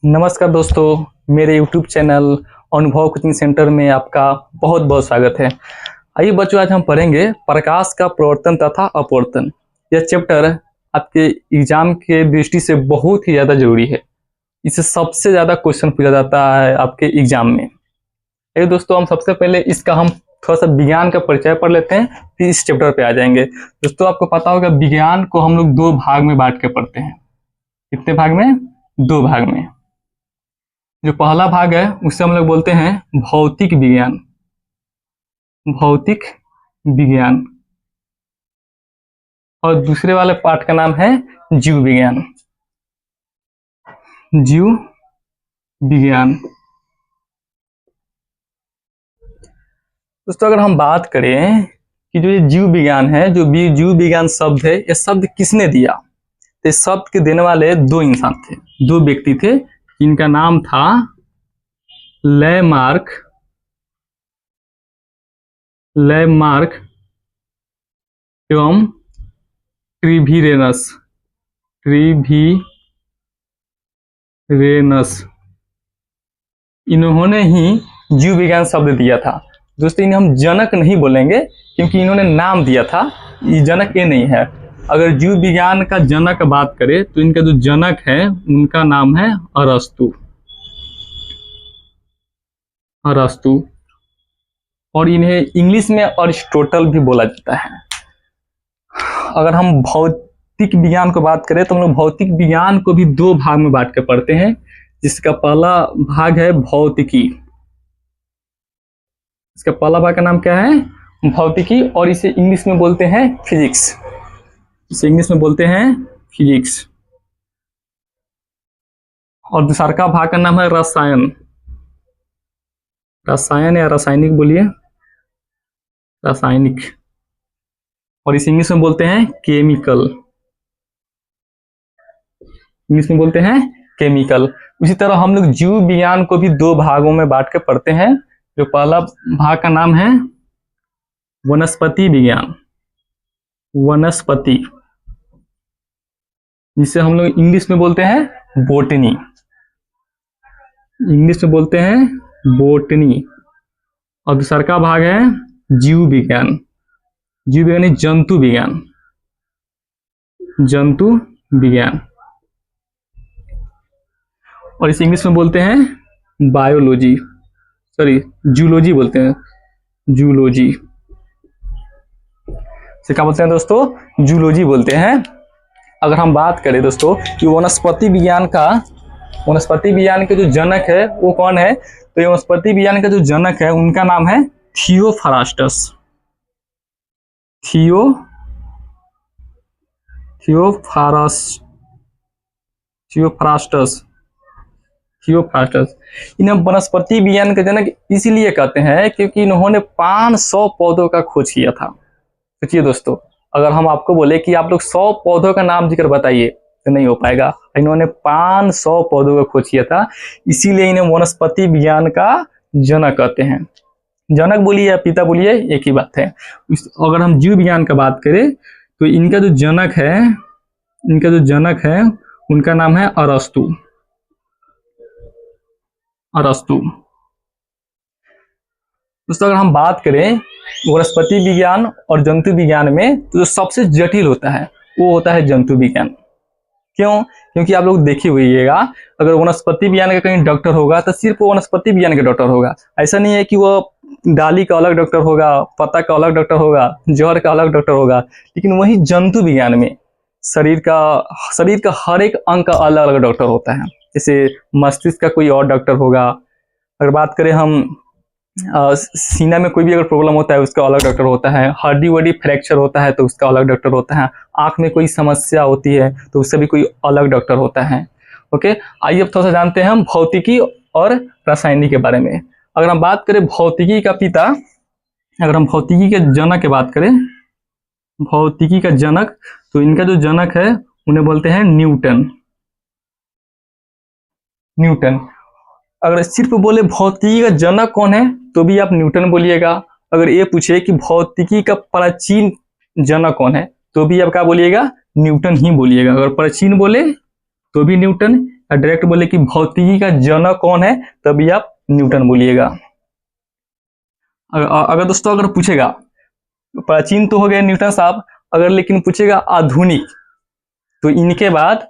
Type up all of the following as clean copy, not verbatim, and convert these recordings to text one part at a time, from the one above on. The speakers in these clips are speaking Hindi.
नमस्कार दोस्तों, मेरे YouTube चैनल अनुभव कोचिंग सेंटर में आपका बहुत बहुत स्वागत है। आइए बच्चों, आज हम पढ़ेंगे प्रकाश का प्रवर्तन तथा अपवर्तन। यह चैप्टर आपके एग्जाम के दृष्टि से बहुत ही ज़्यादा जरूरी है। इससे सबसे ज़्यादा क्वेश्चन पूछा जाता है आपके एग्जाम में। ये दोस्तों, हम सबसे पहले इसका हम थोड़ा सा विज्ञान का परिचय पढ़ लेते हैं, फिर इस चैप्टर पे आ जाएंगे। दोस्तों, आपको पता होगा विज्ञान को हम लोग दो भाग में बांट के पढ़ते हैं। कितने भाग में? दो भाग में। जो पहला भाग है उसे हम लोग बोलते हैं भौतिक विज्ञान। भौतिक विज्ञान। और दूसरे वाले पार्ट का नाम है जीव विज्ञान। जीव विज्ञान। दोस्तों, अगर हम बात करें कि जो ये जीव विज्ञान है, जो जीव विज्ञान शब्द है, ये शब्द किसने दिया? तो इस शब्द के देने वाले दो इंसान थे, दो व्यक्ति थे। इनका नाम था लैमार्क एवं ट्रिविरेनस। इन्होंने ही जीव विज्ञान शब्द दिया था। दोस्तों, इन्हें हम जनक नहीं बोलेंगे क्योंकि इन्होंने नाम दिया था। ये जनक ये नहीं है। अगर जीव विज्ञान का जनक बात करें तो इनका जो जनक है उनका नाम है अरस्तु। और इन्हें इंग्लिश में अरिस्टोटल भी बोला जाता है। अगर हम भौतिक विज्ञान को बात करें तो हम लोग भौतिक विज्ञान को भी दो भाग में बांट के पढ़ते हैं, जिसका पहला भाग है भौतिकी। इसका पहला भाग का नाम क्या है? भौतिकी। और इसे इंग्लिश में बोलते हैं फिजिक्स। और दूसरा का भाग का नाम है रसायन या रासायनिक बोलिए, रासायनिक। और इसे इंग्लिश में बोलते हैं केमिकल। उसी तरह हम लोग जीव विज्ञान को भी दो भागों में बांट के पढ़ते हैं। जो पहला भाग का नाम है वनस्पति विज्ञान, जिसे हम लोग इंग्लिश में बोलते हैं बोटनी। और दूसरा का भाग है जीव विज्ञान जंतु विज्ञान। और इसे इंग्लिश में बोलते हैं जूलॉजी बोलते हैं। इसे क्या बोलते हैं दोस्तों? जूलॉजी बोलते हैं। अगर हम बात करें दोस्तों कि वनस्पति विज्ञान के जो जनक है वो कौन है, तो ये वनस्पति विज्ञान का जो जनक है उनका नाम है थियोफ्रास्टस। इन्हें वनस्पति विज्ञान का जनक इसीलिए कहते हैं क्योंकि इन्होंने 500 पौधों का खोज किया था। सोचिए दोस्तों, अगर हम आपको बोले कि आप लोग 100 पौधों का नाम जिक्र बताइए तो नहीं हो पाएगा। इन्होंने 500 पौधों का खोज किया था, इसीलिए इन्हें वनस्पति विज्ञान का जनक कहते हैं। जनक बोलिए या पिता बोलिए, एक ही बात है। अगर हम जीव विज्ञान का बात करें तो इनका जो जनक है उनका नाम है अरस्तु। दोस्तों, अगर हम बात करें वनस्पति विज्ञान और जंतु विज्ञान में तो जो सबसे जटिल होता है वो होता है जंतु विज्ञान। क्यों? क्योंकि आप लोग देखिए होइएगा, अगर वनस्पति विज्ञान का कहीं डॉक्टर होगा तो सिर्फ वो वनस्पति विज्ञान का डॉक्टर होगा। ऐसा नहीं है कि वो डाली का अलग डॉक्टर होगा, पत्ता का अलग डॉक्टर होगा, जड़ का अलग डॉक्टर होगा। लेकिन वही जंतु विज्ञान में शरीर का हर एक अंग का अलग अलग डॉक्टर होता है। जैसे मस्तिष्क का कोई और डॉक्टर होगा। अगर बात करें हम सीना में कोई भी अगर प्रॉब्लम होता है उसका अलग डॉक्टर होता है। हड्डी वड्डी फ्रैक्चर होता है तो उसका अलग डॉक्टर होता है। आंख में कोई समस्या होती है तो उससे भी कोई अलग डॉक्टर होता है। ओके, आइए अब थोड़ा सा जानते हैं हम भौतिकी और रासायनिक के बारे में। अगर हम बात करें भौतिकी का पिता, अगर हम भौतिकी के जनक की बात करें, भौतिकी का जनक, तो इनका जो जनक है उन्हें बोलते हैं न्यूटन। अगर सिर्फ बोले भौतिकी का जनक कौन है तो भी आप न्यूटन बोलिएगा। अगर ये पूछे कि भौतिकी का प्राचीन जनक कौन है तो भी आप क्या बोलिएगा? न्यूटन ही बोलिएगा। अगर प्राचीन बोले तो भी न्यूटन, डायरेक्ट बोले कि भौतिकी का जनक कौन है, तभी आप न्यूटन बोलिएगा। अगर दोस्तों अगर पूछेगा, प्राचीन तो हो गए न्यूटन साहब, अगर लेकिन पूछेगा आधुनिक, तो इनके बाद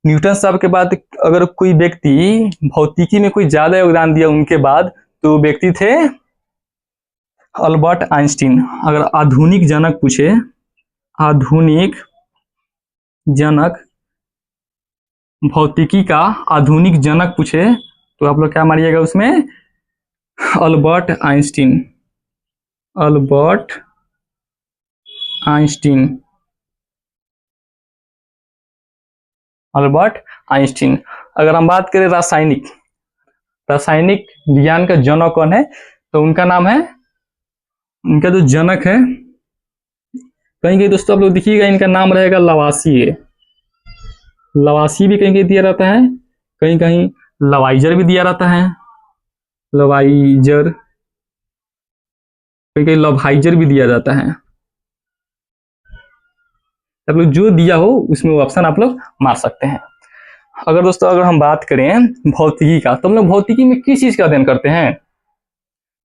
न्यूटन साहब के बाद अगर कोई व्यक्ति भौतिकी में कोई ज्यादा योगदान दिया उनके बाद, तो व्यक्ति थे अल्बर्ट आइंस्टीन। अगर आधुनिक जनक पूछे, आधुनिक जनक, भौतिकी का आधुनिक जनक पूछे, तो आप लोग क्या मानिएगा उसमें, Albert Einstein. Albert Einstein, Albert Einstein. अगर हम बात करें रासायनिक, रासायनिक विज्ञान का जनक कौन है, तो उनका नाम है, उनका जो जनक है, कहीं कहीं दोस्तों आप लोग देखिएगा इनका नाम रहेगा लवासिए। लवासी भी कहीं कहीं दिया रहता है, कहीं कहीं लवाइजर भी दिया रहता है, लवाइजर, कहीं कहीं लवाइजर भी दिया जाता है। आप लोग जो दिया हो उसमें वो ऑप्शन आप लोग मार सकते हैं। अगर दोस्तों अगर हम बात करें भौतिकी का, तो हम लोग भौतिकी में किस चीज का अध्ययन करते हैं,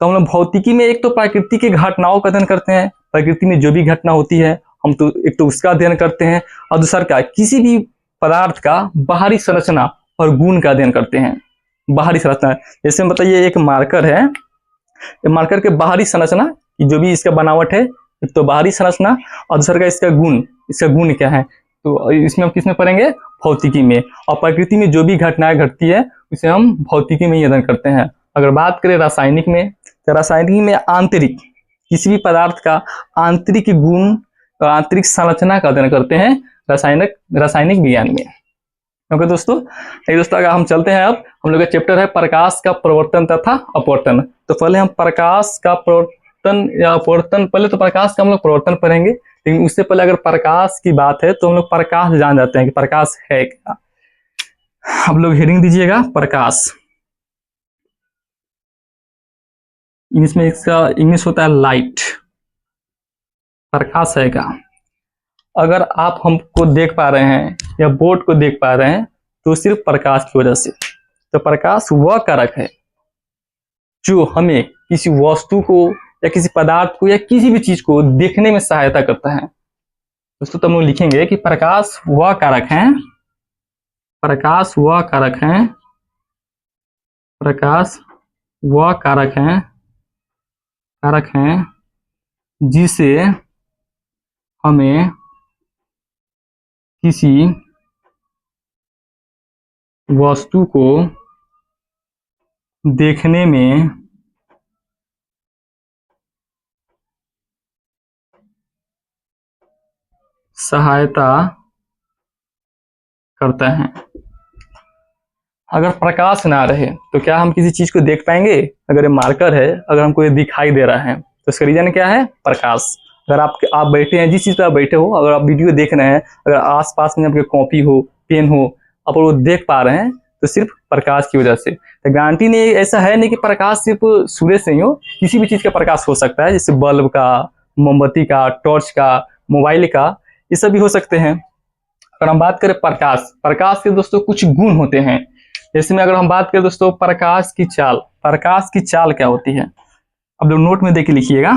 तो हम लोग भौतिकी में एक तो प्रकृति की घटनाओं का अध्ययन करते हैं, प्रकृति में जो भी घटना होती है हम तो एक तो उसका अध्ययन करते हैं, और दूसरा क्या, किसी भी पदार्थ का बाहरी संरचना और गुण का अध्ययन करते हैं। बाहरी संरचना, जैसे बताइए एक मार्कर है, मार्कर के बाहरी संरचना की जो भी इसका बनावट है, एक तो बाहरी संरचना, और दूसरा का इसका गुण, इसका गुण क्या है, तो इसमें हम किसमें पढ़ेंगे, भौतिकी में। और प्रकृति में जो भी घटनाएं घटती है उसे हम भौतिकी में ही अध्ययन करते हैं। अगर बात करें रासायनिक में, तो रासायनिक में आंतरिक, किसी भी पदार्थ का आंतरिक गुण और आंतरिक संरचना का अध्ययन करते हैं रासायनिक विज्ञान में। ओके दोस्तों, अगर हम चलते हैं, अब हम लोग का चैप्टर है प्रकाश का प्रवर्तन तथा अपवर्तन। तो पहले हम प्रकाश का प्रवर्तन या अपवर्तन, पहले तो प्रकाश का हम लोग प्रवर्तन पढ़ेंगे, लेकिन उससे पहले अगर प्रकाश की बात है तो हम लोग प्रकाश जान जाते हैं कि प्रकाश है क्या। आप लोग हेडिंग दीजिएगा प्रकाश, इसमें इसका इंग्लिश होता है लाइट। प्रकाश है क्या, अगर आप हमको देख पा रहे हैं या बोर्ड को देख पा रहे हैं तो सिर्फ प्रकाश की वजह से। तो प्रकाश वह कारक है जो हमें किसी वस्तु को या किसी पदार्थ को या किसी भी चीज को देखने में सहायता करता है। दोस्तों तुम लोग लिखेंगे कि प्रकाश वह कारक है, प्रकाश वह कारक है, प्रकाश वह कारक है जिसे हमें किसी वस्तु को देखने में सहायता करता है। अगर प्रकाश ना रहे तो क्या हम किसी चीज को देख पाएंगे। अगर ये मार्कर है, अगर हमको ये दिखाई दे रहा है तो इसका रीजन क्या है, प्रकाश। अगर आप बैठे हैं, जिस चीज पर आप बैठे हो, अगर आप वीडियो देख रहे हैं, अगर आसपास में आपके कॉपी हो, पेन हो, आप वो देख पा रहे हैं तो सिर्फ प्रकाश की वजह से। तो गारंटी नहीं, ऐसा है नहीं कि प्रकाश सिर्फ सूर्य से ही हो, किसी भी चीज का प्रकाश हो सकता है, जैसे बल्ब का, मोमबत्ती का, टॉर्च का, मोबाइल का, ये सब भी हो सकते हैं। अगर हम बात करें प्रकाश के दोस्तों कुछ गुण होते हैं। जैसे में अगर हम बात करें दोस्तों प्रकाश की चाल क्या होती है, अब लोग नोट में देख के लिखिएगा।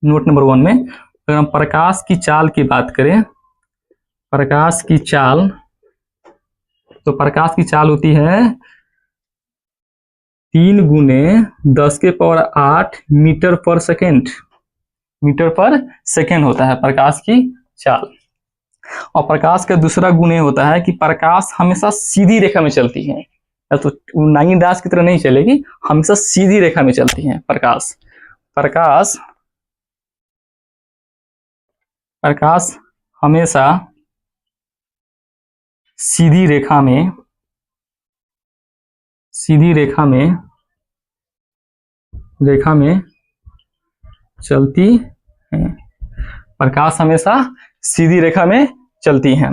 नोट नंबर 1 में अगर हम प्रकाश की चाल की बात करें, प्रकाश की चाल, तो प्रकाश की चाल होती है 3 × 10⁸ मीटर पर सेकेंड होता है प्रकाश की चाल। और प्रकाश का दूसरा गुण ये होता है कि प्रकाश हमेशा सीधी रेखा में चलती है, तो नाइन दास की तरह नहीं चलेगी, हमेशा सीधी रेखा में चलती है। प्रकाश हमेशा सीधी रेखा में चलती है। प्रकाश हमेशा सीधी रेखा में चलती है।